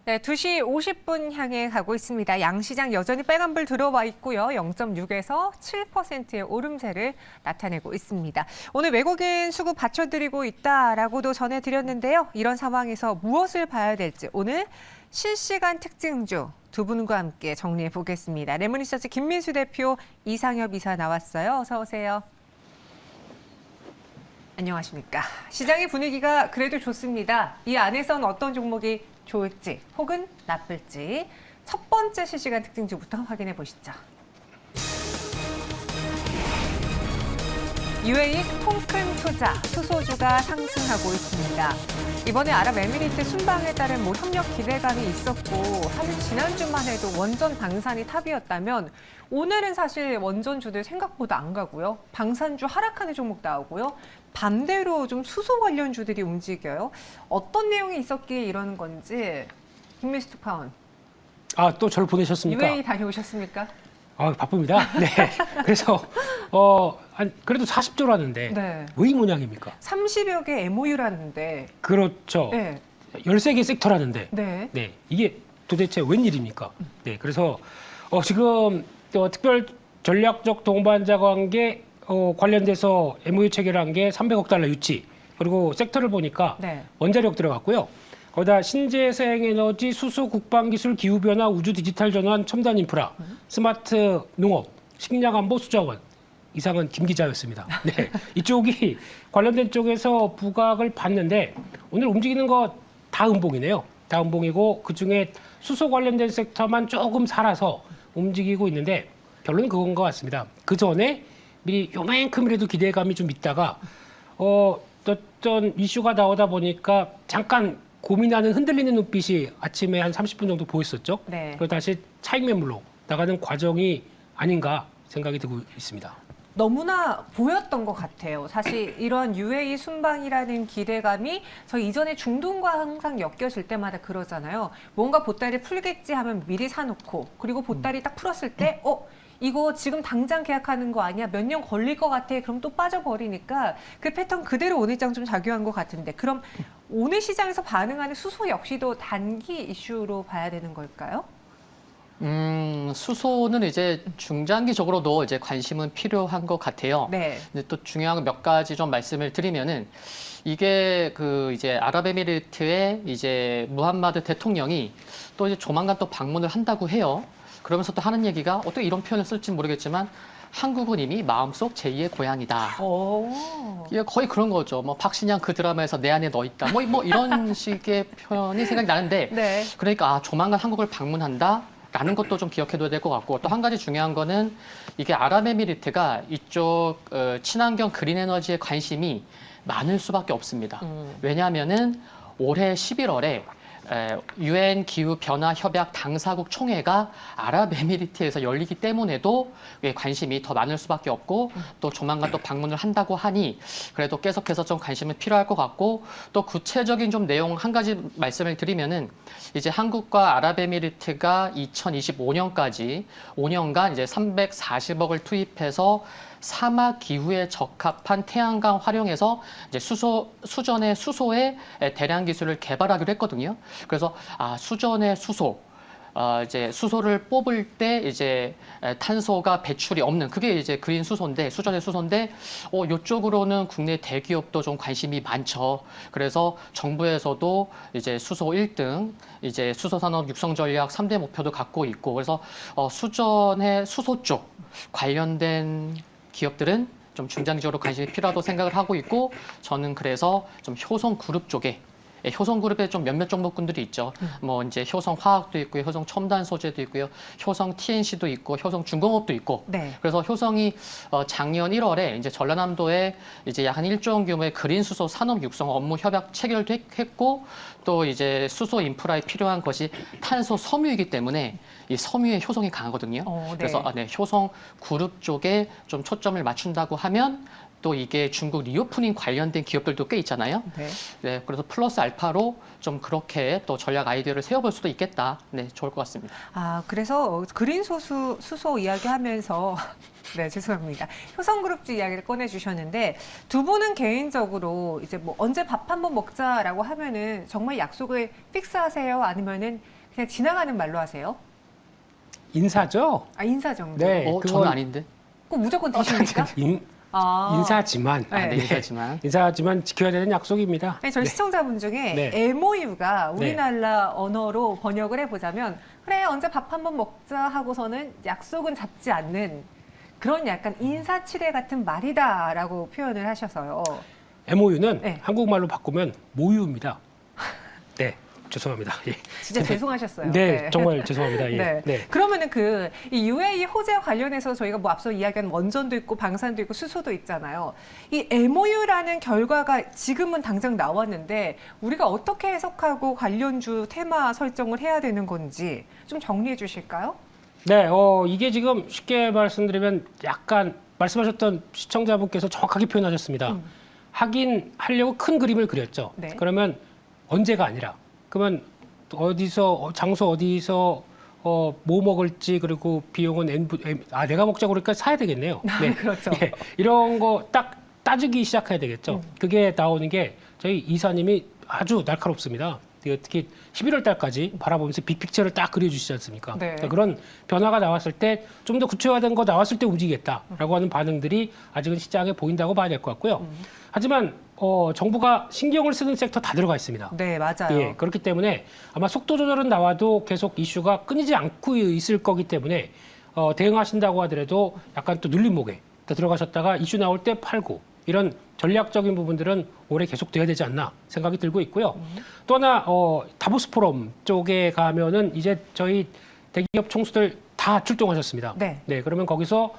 네, 2시 50분 향해 가고 있습니다. 양시장 여전히 빨간불 들어와 있고요. 0.6에서 7%의 오름세를 나타내고 있습니다. 오늘 외국인 수급 받쳐드리고 있다라고도 전해드렸는데요. 이런 상황에서 무엇을 봐야 될지 오늘 실시간 특징주 두 분과 함께 정리해 보겠습니다. 레모니서치 김민수 대표, 이상엽 이사 나왔어요. 어서 오세요. 안녕하십니까. 시장의 분위기가 그래도 좋습니다. 이 안에선 어떤 종목이 좋을지 혹은 나쁠지 첫 번째 실시간 특징주부터 확인해 보시죠. UAE 통큰 투자, 수소주가 상승하고 있습니다. 이번에 아랍에미리트 순방에 따른 협력 기대감이 있었고 사실 지난주만 해도 원전 방산이 탑이었다면 오늘은 사실 원전주들 생각보다 안 가고요. 방산주 하락하는 종목 나오고요. 반대로 좀 수소 관련주들이 움직여요. 어떤 내용이 있었기에 이러는 건지 김민수 특파원. 또 저를 보내셨습니까? UAE 다녀오셨습니까? 바쁩니다. 네. 그래서 그래도 40조라는데 네. 왜 이 모양입니까? 30여 개 MOU라는데. 그렇죠. 네. 13개 섹터라는데. 네. 네. 이게 도대체 웬일입니까? 네. 그래서 지금 특별 전략적 동반자 관계 관련돼서 MOU 체결한 게 300억 달러 유치. 그리고 섹터를 보니까 네. 원자력 들어갔고요. 거기다 신재생에너지, 수소, 국방기술, 기후변화, 우주 디지털 전환, 첨단 인프라, 스마트 농업, 식량안보, 수자원. 이상은 김 기자였습니다. 네, 이쪽이 관련된 쪽에서 부각을 봤는데 오늘 움직이는 거 다 음봉이네요. 다 음봉이고 그중에 수소 관련된 섹터만 조금 살아서 움직이고 있는데 결론은 그건 것 같습니다. 그 전에 미리 요만큼이라도 기대감이 좀 있다가 어떤 이슈가 나오다 보니까 잠깐 고민하는 흔들리는 눈빛이 아침에 한 30분 정도 보였었죠. 네. 그리고 다시 차익 매물로 나가는 과정이 아닌가 생각이 들고 있습니다. 너무나 보였던 것 같아요. 사실 이런 UAE 순방이라는 기대감이 저희 이전에 중동과 항상 엮여질 때마다 그러잖아요. 뭔가 보따리 풀겠지 하면 미리 사놓고 그리고 보따리 딱 풀었을 때 이거 지금 당장 계약하는 거 아니야? 몇 년 걸릴 것 같아. 그럼 또 빠져버리니까 그 패턴 그대로 오늘 장 좀 작용한 것 같은데 그럼 오늘 시장에서 반응하는 수소 역시도 단기 이슈로 봐야 되는 걸까요? 수소는 이제 중장기적으로도 이제 관심은 필요한 것 같아요. 네. 근데 또 중요한 거 몇 가지 좀 말씀을 드리면은 이게 이제 아랍에미리트의 이제 무함마드 대통령이 또 이제 조만간 또 방문을 한다고 해요. 그러면서 또 하는 얘기가 어떻게 이런 표현을 쓸지 모르겠지만 한국은 이미 마음속 제2의 고향이다. 오. 이게 거의 그런 거죠. 뭐 박신양 그 드라마에서 내 안에 너 있다. 뭐 이런 식의 표현이 생각이 나는데 네. 그러니까 조만간 한국을 방문한다. 라는 것도 좀 기억해둬야 될 것 같고 또 한 가지 중요한 거는 이게 아랍에미리트가 이쪽 친환경 그린 에너지에 관심이 많을 수밖에 없습니다. 왜냐하면은 올해 11월에 UN 기후 변화 협약 당사국 총회가 아랍에미리트에서 열리기 때문에도 관심이 더 많을 수밖에 없고 또 조만간 또 방문을 한다고 하니 그래도 계속해서 좀 관심은 필요할 것 같고 또 구체적인 좀 내용 한 가지 말씀을 드리면은 이제 한국과 아랍에미리트가 2025년까지 5년간 이제 340억을 투입해서 사막 기후에 적합한 태양광 활용해서 이제 수전의 수소의 대량 기술을 개발하기로 했거든요. 그래서 수전의 수소 이제 수소를 뽑을 때 이제 탄소가 배출이 없는 그게 이제 그린 수소인데 수전의 수소인데 이쪽으로는 국내 대기업도 좀 관심이 많죠. 그래서 정부에서도 이제 수소 1등 이제 수소 산업 육성 전략 3대 목표도 갖고 있고 그래서 수전의 수소 쪽 관련된 기업들은 좀 중장기적으로 관심이 필요하다고 생각을 하고 있고 저는 그래서 좀 효성그룹 쪽에 효성그룹에 좀 몇몇 종목군들이 있죠. 뭐 이제 효성화학도 있고요, 효성 첨단 소재도 있고요, 효성 TNC도 있고, 효성 중공업도 있고. 네. 그래서 효성이 작년 1월에 이제 전라남도에 이제 약 한 1조 원 규모의 그린 수소 산업 육성 업무 협약 체결도 했고, 또 이제 수소 인프라에 필요한 것이 탄소 섬유이기 때문에 이 섬유의 효성이 강하거든요. 네. 그래서 효성 그룹 쪽에 좀 초점을 맞춘다고 하면 또 이게 중국 리오프닝 관련된 기업들도 꽤 있잖아요. 네. 네, 그래서 플러스 알파로 좀 그렇게 또 전략 아이디어를 세워볼 수도 있겠다. 네, 좋을 것 같습니다. 아, 그래서 그린 수소 이야기하면서 네, 죄송합니다. 효성그룹주 이야기를 꺼내주셨는데 두 분은 개인적으로 이제 뭐 언제 밥 한번 먹자라고 하면은 정말 약속을 픽스하세요? 아니면은 그냥 지나가는 말로 하세요? 인사죠. 아, 인사 정도? 네. 저는 그건- 아닌데. 꼭 무조건 드십니까? 인, 인사지만 아, 네, 네. 인사지만. 인사지만 지켜야 되는 약속입니다. 아니, 저희 네. 시청자분 중에 네. MOU가 우리나라 언어로 번역을 해보자면 그래 언제 밥 한번 먹자 하고서는 약속은 잡지 않는 그런 약간 인사치레 같은 말이다라고 표현을 하셔서요. MOU는 네. 한국말로 바꾸면 모유입니다. 네, 죄송합니다. 예. 진짜 죄송하셨어요. 네, 정말 죄송합니다. 예. 네. 네. 그러면은 이 UAE 호재와 관련해서 저희가 뭐 앞서 이야기한 원전도 있고 방산도 있고 수소도 있잖아요. 이 MOU라는 결과가 지금은 당장 나왔는데 우리가 어떻게 해석하고 관련주 테마 설정을 해야 되는 건지 좀 정리해 주실까요? 네, 이게 지금 쉽게 말씀드리면 약간 말씀하셨던 시청자분께서 정확하게 표현하셨습니다. 하긴 하려고 큰 그림을 그렸죠. 네. 그러면 언제가 아니라 그러면 어디서 장소 어디서 뭐 먹을지 그리고 비용은 내가 먹자고 그러니까 사야 되겠네요. 네. 그렇죠. 예, 이런 거 딱 따지기 시작해야 되겠죠. 그게 나오는 게 저희 이사님이 아주 날카롭습니다. 특히 11월 달까지 바라보면서 빅픽처를 딱 그려주시지 않습니까? 네. 그러니까 그런 변화가 나왔을 때 좀 더 구체화된 거 나왔을 때 움직이겠다라고 하는 반응들이 아직은 시장에 보인다고 봐야 될 것 같고요. 하지만 정부가 신경을 쓰는 섹터 다 들어가 있습니다. 네, 맞아요. 예, 그렇기 때문에 아마 속도 조절은 나와도 계속 이슈가 끊이지 않고 있을 거기 때문에 대응하신다고 하더라도 약간 또 눌림목에 또 들어가셨다가 이슈 나올 때 팔고 이런 전략적인 부분들은 올해 계속 돼야 되지 않나 생각이 들고 있고요. 또 하나 다보스 포럼 쪽에 가면은 이제 저희 대기업 총수들 다 출동하셨습니다. 네. 그러면 거기서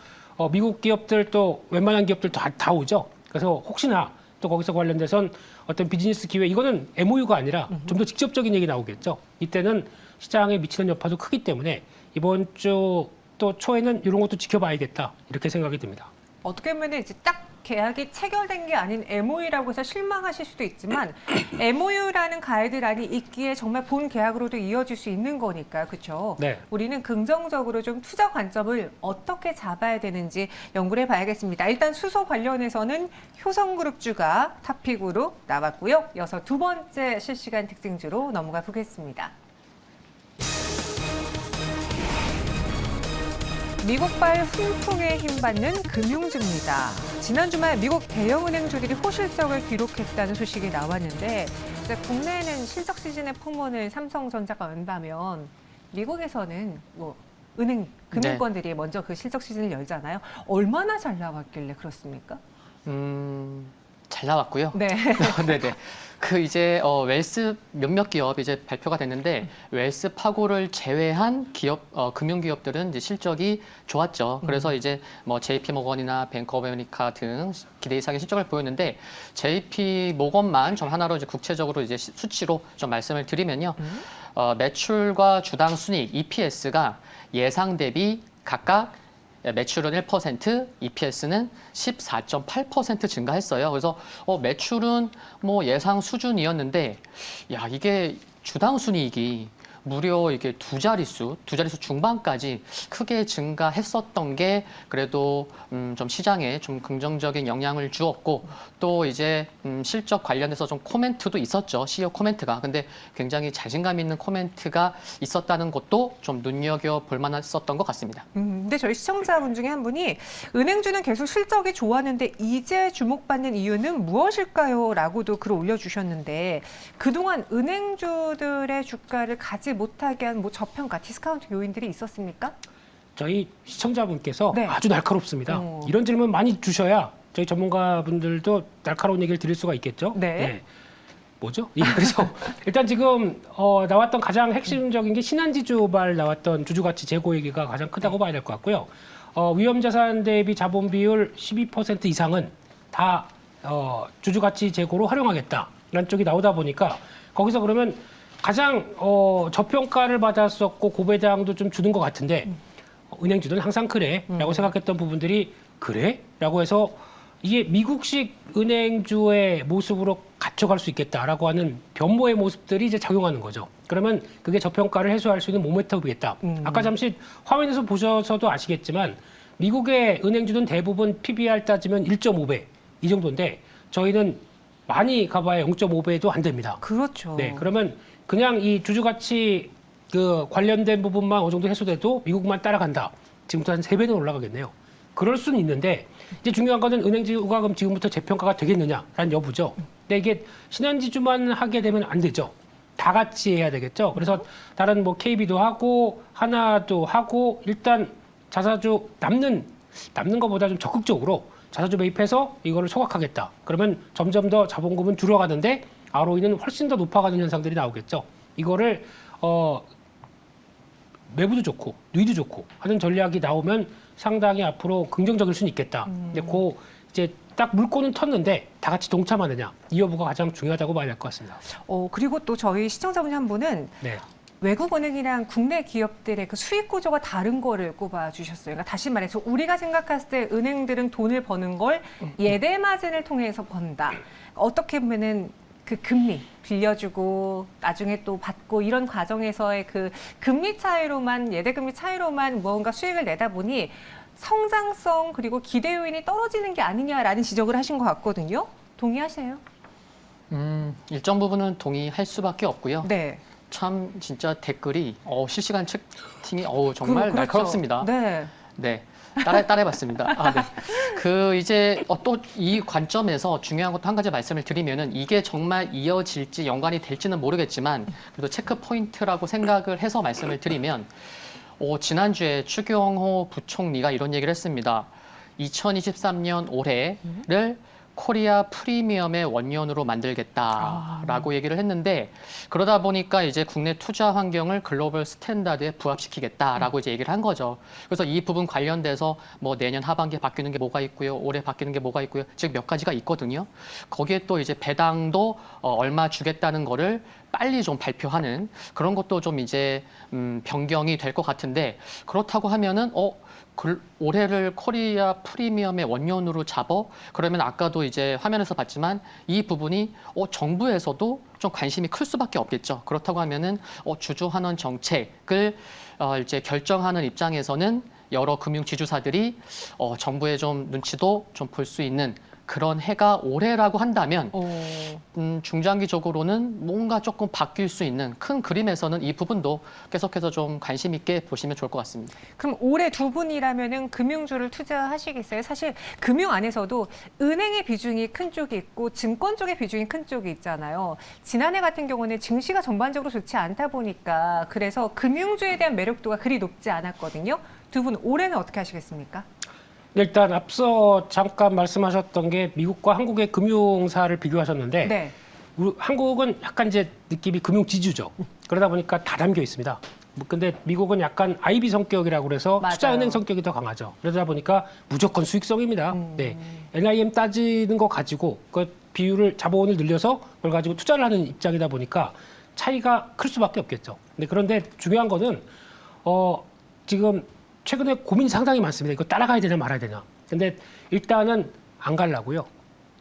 미국 기업들 또 웬만한 기업들 다 오죠. 그래서 혹시나 또 거기서 관련돼선 어떤 비즈니스 기회 이거는 MOU가 아니라 좀 더 직접적인 얘기 나오겠죠. 이때는 시장에 미치는 여파도 크기 때문에 이번 주 또 초에는 이런 것도 지켜봐야겠다 이렇게 생각이 듭니다. 어떻게 보면 이제 딱 계약이 체결된 게 아닌 MOU라고 해서 실망하실 수도 있지만 MOU라는 가이드라인이 있기에 정말 본 계약으로도 이어질 수 있는 거니까 그렇죠. 네. 우리는 긍정적으로 좀 투자 관점을 어떻게 잡아야 되는지 연구를 해봐야겠습니다. 일단 수소 관련해서는 효성그룹주가 탑픽으로 나왔고요. 이어서 두 번째 실시간 특징주로 넘어가 보겠습니다. 미국발 훈풍에 힘받는 금융주입니다. 지난 주말 미국 대형은행주들이 호실적을 기록했다는 소식이 나왔는데 이제 국내에는 실적 시즌의 풍문을 삼성전자가 연다면 미국에서는 뭐 은행 금융권들이 먼저 그 실적 시즌을 열잖아요. 얼마나 잘 나왔길래 그렇습니까? 잘 나왔고요. 네. 네네. 그 이제 웰스 몇몇 기업 이제 발표가 됐는데 웰스 파고를 제외한 기업 금융 기업들은 이제 실적이 좋았죠. 그래서 이제 뭐 JP 모건이나 뱅크 오브 아메리카 등 기대 이상의 실적을 보였는데 JP 모건만 좀 하나로 이제 국채적으로 이제 수치로 좀 말씀을 드리면요. 매출과 주당 순이익 EPS가 예상 대비 각각 매출은 1%, EPS는 14.8% 증가했어요. 그래서 매출은 뭐 예상 수준이었는데, 야 이게 주당 순이익이 무려 이게 두 자릿수 중반까지 크게 증가했었던 게 그래도 좀 시장에 좀 긍정적인 영향을 주었고 또 이제 실적 관련해서 좀 코멘트도 있었죠. CEO 코멘트가. 근데 굉장히 자신감 있는 코멘트가 있었다는 것도 좀 눈여겨볼 만했었던 것 같습니다. 근데 저희 시청자분 중에 한 분이 은행주는 계속 실적이 좋았는데 이제 주목받는 이유는 무엇일까요? 라고도 글을 올려주셨는데 그동안 은행주들의 주가를 가지 못하게 한 뭐 저평가, 디스카운트 요인들이 있었습니까? 저희 시청자분께서 네. 아주 날카롭습니다. 이런 질문 많이 주셔야 저희 전문가분들도 날카로운 얘기를 드릴 수가 있겠죠. 네. 뭐죠? 예, 그래서 일단 지금 나왔던 가장 핵심적인 게 신한지주발 나왔던 주주가치 재고 얘기가 가장 크다고 봐야 될 것 같고요. 위험자산 대비 자본 비율 12% 이상은 다 주주가치 재고로 활용하겠다라는 쪽이 나오다 보니까 거기서 그러면 가장 저평가를 받았었고 고배당도 좀 주는 것 같은데 은행주는 항상 그래라고 생각했던 부분들이 그래? 라고 해서 이게 미국식 은행주의 모습으로 갖춰갈 수 있겠다라고 하는 변모의 모습들이 이제 작용하는 거죠. 그러면 그게 저평가를 해소할 수 있는 모멘텀이겠다. 아까 잠시 화면에서 보셔서도 아시겠지만 미국의 은행주는 대부분 PBR 따지면 1.5배 이 정도인데 저희는 많이 가봐야 0.5배도 안 됩니다. 그렇죠. 네, 그러면 그냥 이 주주가치 그 관련된 부분만 어느 정도 해소돼도 미국만 따라간다. 지금부터 한 3배는 올라가겠네요. 그럴 수는 있는데 이제 중요한 거는 은행지주가 그럼 지금부터 재평가가 되겠느냐라는 여부죠. 근데 이게 신한지주만 하게 되면 안 되죠. 다 같이 해야 되겠죠. 그래서 다른 뭐 KB도 하고 하나도 하고 일단 자사주 남는 것보다 좀 적극적으로 자사주 매입해서 이거를 소각하겠다. 그러면 점점 더 자본금은 줄어가는데 ROE는 훨씬 더 높아가는 현상들이 나오겠죠. 이거를 매부도 좋고 누이도 좋고 하는 전략이 나오면 상당히 앞으로 긍정적일 수는 있겠다. 근데 그 이제 딱 물꼬는 텄는데 다 같이 동참하느냐 이 여부가 가장 중요하다고 봐야 될 것 같습니다. 그리고 또 저희 시청자분 한 분은 네. 외국 은행이랑 국내 기업들의 그 수익 구조가 다른 거를 꼽아주셨어요. 그러니까 다시 말해서 우리가 생각했을 때 은행들은 돈을 버는 걸 예대 마진을 통해서 번다. 어떻게 보면은 그 금리 빌려주고 나중에 또 받고 이런 과정에서의 그 금리 차이로만 예대 금리 차이로만 무언가 수익을 내다 보니 성장성 그리고 기대 요인이 떨어지는 게 아니냐라는 지적을 하신 것 같거든요. 동의하세요? 일정 부분은 동의할 수밖에 없고요. 네. 참 진짜 댓글이 실시간 채팅이 정말 그렇죠. 날카롭습니다. 네. 네. 따라해봤습니다. 아, 네. 이제 또 이 관점에서 중요한 것도 한 가지 말씀을 드리면은 이게 정말 이어질지 연관이 될지는 모르겠지만 그래도 체크 포인트라고 생각을 해서 말씀을 드리면 지난주에 추경호 부총리가 이런 얘기를 했습니다. 2023년 올해를 코리아 프리미엄의 원년으로 만들겠다라고 얘기를 했는데 그러다 보니까 이제 국내 투자 환경을 글로벌 스탠다드에 부합시키겠다라고 이제 얘기를 한 거죠. 그래서 이 부분 관련돼서 뭐 내년 하반기에 바뀌는 게 뭐가 있고요. 올해 바뀌는 게 뭐가 있고요. 즉 몇 가지가 있거든요. 거기에 또 이제 배당도 얼마 주겠다는 거를 빨리 좀 발표하는 그런 것도 좀 이제 변경이 될 것 같은데 그렇다고 하면은 올해를 코리아 프리미엄의 원년으로 잡어? 그러면 아까도 이제 화면에서 봤지만 이 부분이 정부에서도 좀 관심이 클 수밖에 없겠죠. 그렇다고 하면은 주주환원 정책을 이제 결정하는 입장에서는 여러 금융 지주사들이 정부의 좀 눈치도 좀 볼 수 있는 그런 해가 올해라고 한다면 중장기적으로는 뭔가 조금 바뀔 수 있는 큰 그림에서는 이 부분도 계속해서 좀 관심 있게 보시면 좋을 것 같습니다. 그럼 올해 두 분이라면은 금융주를 투자하시겠어요? 사실 금융 안에서도 은행의 비중이 큰 쪽이 있고 증권 쪽의 비중이 큰 쪽이 있잖아요. 지난해 같은 경우는 증시가 전반적으로 좋지 않다 보니까 그래서 금융주에 대한 매력도가 그리 높지 않았거든요. 두 분 올해는 어떻게 하시겠습니까? 일단 앞서 잠깐 말씀하셨던 게 미국과 한국의 금융사를 비교하셨는데 네. 한국은 약간 이제 느낌이 금융 지주죠. 그러다 보니까 다 담겨 있습니다. 근데 미국은 약간 IB 성격이라고 그래서 맞아요. 투자은행 성격이 더 강하죠. 그러다 보니까 무조건 수익성입니다. 네. NIM 따지는 거 가지고 그 비율을 자본을 늘려서 그걸 가지고 투자를 하는 입장이다 보니까 차이가 클 수밖에 없겠죠. 그런데 중요한 거는 지금 최근에 고민이 상당히 많습니다. 이거 따라가야 되냐 말아야 되냐. 근데 일단은 안 가려고요.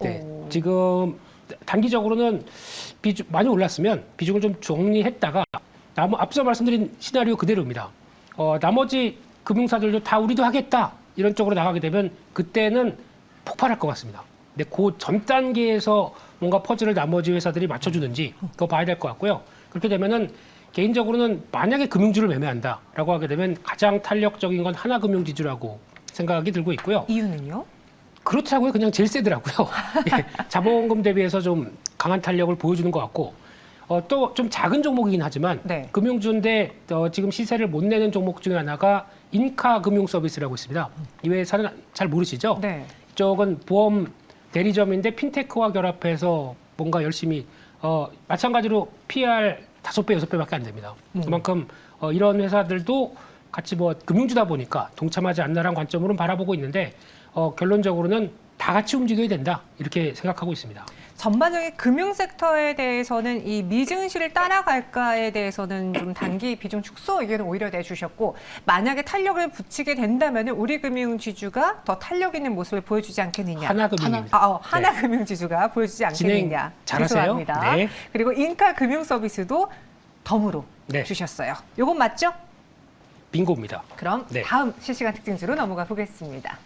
네. 지금 단기적으로는 비중 많이 올랐으면 비중을 좀 정리했다가 앞서 말씀드린 시나리오 그대로입니다. 나머지 금융사들도 다 우리도 하겠다 이런 쪽으로 나가게 되면 그때는 폭발할 것 같습니다. 근데 그 전 단계에서 뭔가 퍼즐을 나머지 회사들이 맞춰주는지 그거 봐야 될 것 같고요. 그렇게 되면은 개인적으로는 만약에 금융주를 매매한다라고 하게 되면 가장 탄력적인 건 하나금융지주라고 생각이 들고 있고요. 이유는요? 그렇더라고요. 그냥 제일 세더라고요. 예, 자본금 대비해서 좀 강한 탄력을 보여주는 것 같고 또 좀 작은 종목이긴 하지만 네. 금융주인데 지금 시세를 못 내는 종목 중에 하나가 인카금융서비스라고 있습니다. 이 회사는 잘 모르시죠? 네. 이쪽은 보험 대리점인데 핀테크와 결합해서 뭔가 열심히 마찬가지로 PR 5배, 6배밖에 안 됩니다. 그만큼 이런 회사들도 같이 뭐 금융주다 보니까 동참하지 않나라는 관점으로는 바라보고 있는데 결론적으로는 다 같이 움직여야 된다 이렇게 생각하고 있습니다. 전반적인 금융 섹터에 대해서는 이 미증시를 따라갈까에 대해서는 좀 단기 비중 축소 의견을 오히려 내주셨고, 만약에 탄력을 붙이게 된다면 우리 금융 지주가 더 탄력 있는 모습을 보여주지 않겠느냐. 하나금융입니다. 하나금융 지주가 보여주지 않겠느냐. 잘하세요. 죄송합니다. 네. 그리고 인카 금융 서비스도 덤으로 네. 주셨어요. 요건 맞죠? 빙고입니다. 그럼 네. 다음 실시간 특징주로 넘어가 보겠습니다.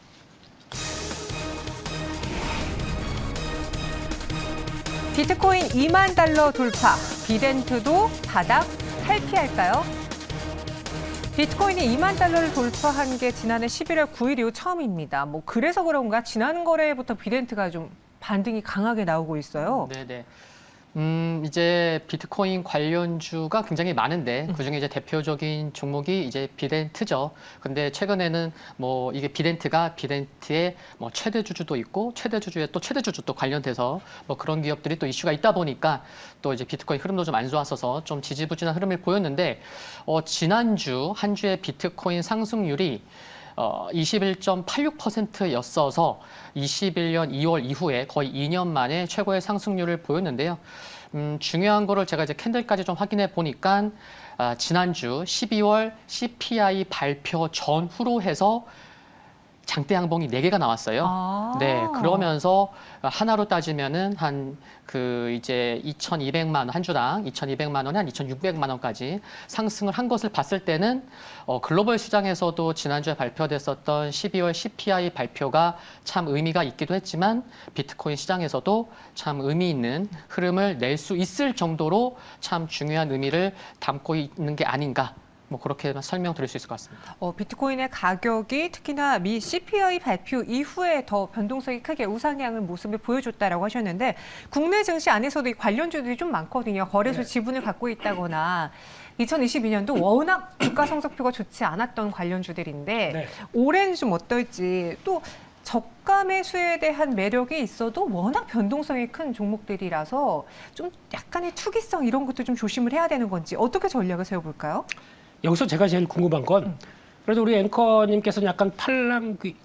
비트코인 2만 달러 돌파, 비덴트도 바닥 탈피할까요? 비트코인이 2만 달러를 돌파한 게 지난해 11월 9일 이후 처음입니다. 뭐 그래서 그런가 지난 거래부터 비덴트가 좀 반등이 강하게 나오고 있어요. 네네. 이제 비트코인 관련주가 굉장히 많은데 그중에 이제 대표적인 종목이 이제 비덴트죠. 근데 최근에는 뭐 이게 비덴트의 뭐 최대 주주도 있고 최대 주주에 또 최대 주주 또 관련돼서 뭐 그런 기업들이 또 이슈가 있다 보니까 또 이제 비트코인 흐름도 좀 안 좋았어서 좀 지지부진한 흐름을 보였는데 지난주 한 주의 비트코인 상승률이 21.86%였어서 21년 2월 이후에 거의 2년 만에 최고의 상승률을 보였는데요. 중요한 거를 제가 이제 캔들까지 좀 확인해 보니까 지난주 12월 CPI 발표 전후로 해서 장대 양봉이 4개가 나왔어요. 네, 그러면서 하나로 따지면은 이제 2,200만 원, 한 주당 2,200만 원에 한 2,600만 원까지 상승을 한 것을 봤을 때는 글로벌 시장에서도 지난주에 발표됐었던 12월 CPI 발표가 참 의미가 있기도 했지만 비트코인 시장에서도 참 의미 있는 흐름을 낼 수 있을 정도로 참 중요한 의미를 담고 있는 게 아닌가. 뭐 그렇게 설명드릴 수 있을 것 같습니다. 비트코인의 가격이 특히나 미 CPI 발표 이후에 더 변동성이 크게 우상향의 모습을 보여줬다라고 하셨는데, 국내 증시 안에서도 이 관련주들이 좀 많거든요. 거래소 지분을 갖고 있다거나 2022년도 워낙 주가 성적표가 좋지 않았던 관련주들인데 네. 올해는 좀 어떨지, 또 저가 매수에 대한 매력이 있어도 워낙 변동성이 큰 종목들이라서 좀 약간의 투기성 이런 것도 좀 조심을 해야 되는 건지 어떻게 전략을 세워볼까요? 여기서 제가 제일 궁금한 건 그래도 우리 앵커님께서는 약간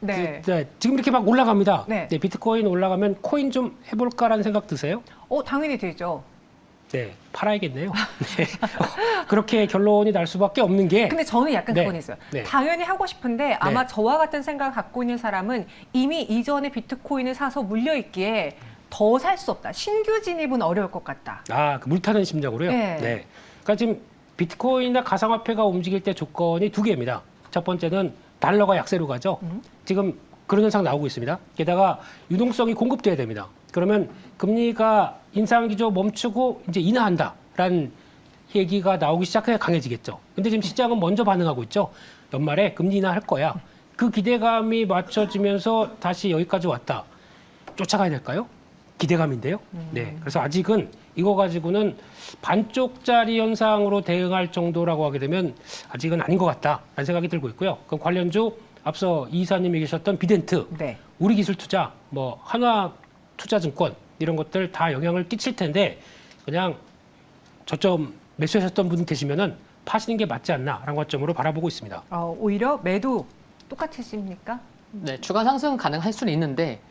네. 지금 이렇게 막 올라갑니다. 네. 네, 비트코인 올라가면 코인 좀 해볼까라는 생각 드세요? 당연히 되죠. 네, 팔아야겠네요. 네. 그렇게 결론이 날 수밖에 없는 게. 근데 저는 약간 네. 그건 있어요. 네. 당연히 하고 싶은데 아마 저와 같은 생각을 갖고 있는 사람은 이미 이전에 비트코인을 사서 물려있기에 더 살 수 없다. 신규 진입은 어려울 것 같다. 그 물타는 심정으로요? 네. 그러니까 지금 비트코인이나 가상화폐가 움직일 때 조건이 2개입니다. 첫 번째는 달러가 약세로 가죠. 지금 그런 현상 나오고 있습니다. 게다가 유동성이 공급돼야 됩니다. 그러면 금리가 인상기조 멈추고 이제 인하한다라는 얘기가 나오기 시작해야 강해지겠죠. 근데 지금 시장은 먼저 반응하고 있죠. 연말에 금리 인하할 거야. 그 기대감이 맞춰지면서 다시 여기까지 왔다. 쫓아가야 될까요? 기대감인데요. 네, 그래서 아직은 이거 가지고는 반쪽짜리 현상으로 대응할 정도라고 하게 되면 아직은 아닌 것 같다라는 생각이 들고 있고요. 그 관련주 앞서 이 이사님이 계셨던 비덴트, 네. 우리기술투자, 뭐 한화투자증권 이런 것들 다 영향을 끼칠 텐데 그냥 저점 매수하셨던 분 계시면은 파시는 게 맞지 않나라는 관점으로 바라보고 있습니다. 오히려 매도 똑같으십니까? 네, 추가 상승은 가능할 수는 있는데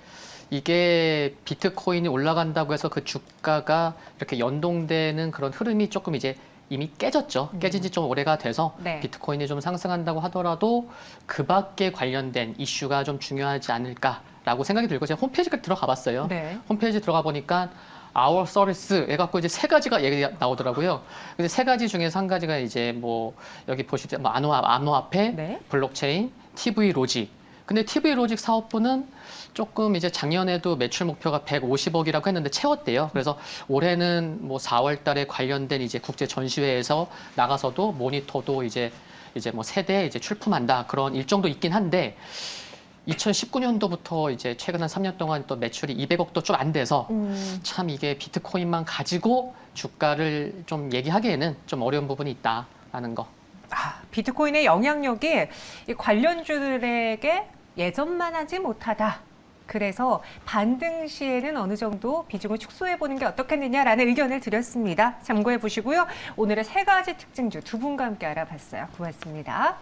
이게 비트코인이 올라간다고 해서 그 주가가 이렇게 연동되는 그런 흐름이 조금 이제 이미 깨졌죠. 깨진 지 좀 오래가 돼서 네. 비트코인이 좀 상승한다고 하더라도 그 밖에 관련된 이슈가 좀 중요하지 않을까라고 생각이 들고 제가 홈페이지까지 들어가 봤어요. 네. 홈페이지 들어가 보니까 Our Service 해갖고 이제 3가지가 얘기가 나오더라고요. 근데 3가지 중에서 한 가지가 이제 뭐 여기 보실 때 뭐 암호화폐, 네. 블록체인, TV 로직. 근데 TV 로직 사업부는 조금 이제 작년에도 매출 목표가 150억이라고 했는데 채웠대요. 그래서 올해는 뭐 4월 달에 관련된 이제 국제 전시회에서 나가서도 모니터도 이제 뭐 세대 이제 출품한다. 그런 일정도 있긴 한데 2019년도부터 이제 최근 한 3년 동안 또 매출이 200억도 좀 안 돼서 참 이게 비트코인만 가지고 주가를 좀 얘기하기에는 좀 어려운 부분이 있다라는 거. 비트코인의 영향력이 이 관련주들에게 예전만 하지 못하다. 그래서 반등 시에는 어느 정도 비중을 축소해보는 게 어떻겠느냐라는 의견을 드렸습니다. 참고해 보시고요. 오늘의 3가지 특징주 2분과 함께 알아봤어요. 고맙습니다.